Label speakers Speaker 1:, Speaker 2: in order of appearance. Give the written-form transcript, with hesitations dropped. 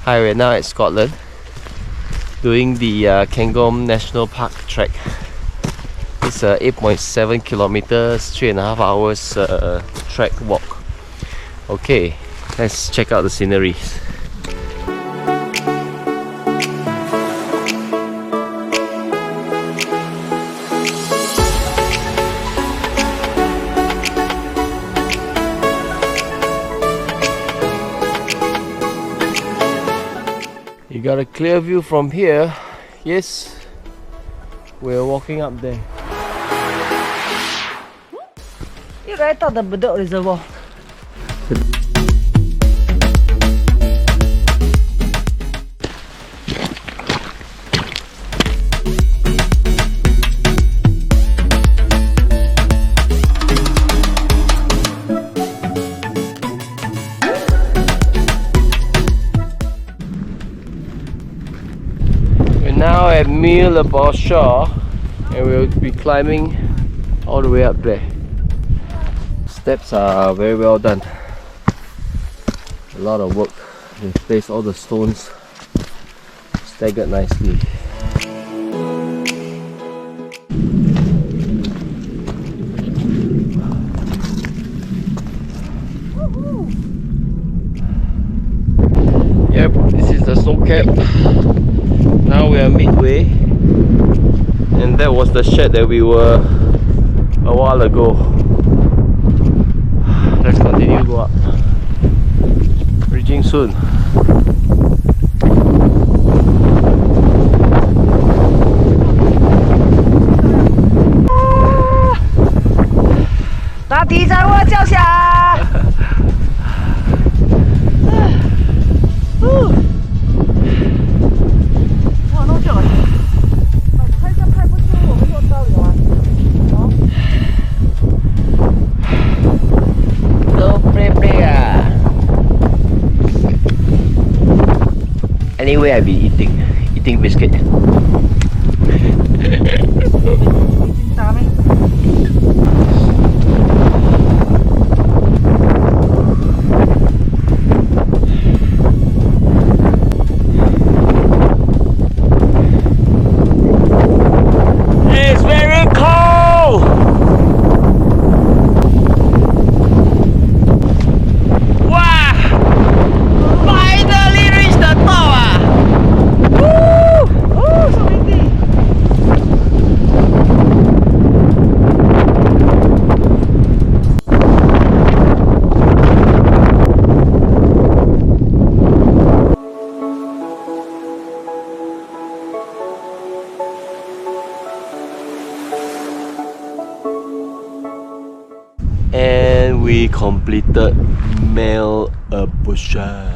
Speaker 1: Hi, we're now at Scotland doing the Cairngorms National Park trek. It's 8.7 kilometers, 3.5 hours trek walk. Okay, let's check out the sceneries. You got a clear view from here. Yes, we're walking up there.
Speaker 2: You right at the Bedok Reservoir.
Speaker 1: Now at Meall, Bhuachaille, and we'll be climbing all the way up there. Steps are very well done. A lot of work. They placed all the stones staggered nicely. Yep, this is the snow cap. Now we are midway, and that was the shed that we were a while ago. Let's continue to go up. Reaching soon. Anyway, I've been eating biscuit. It's very cold. Wow! Finally reached the top. And we completed Meall, Bhuachaille.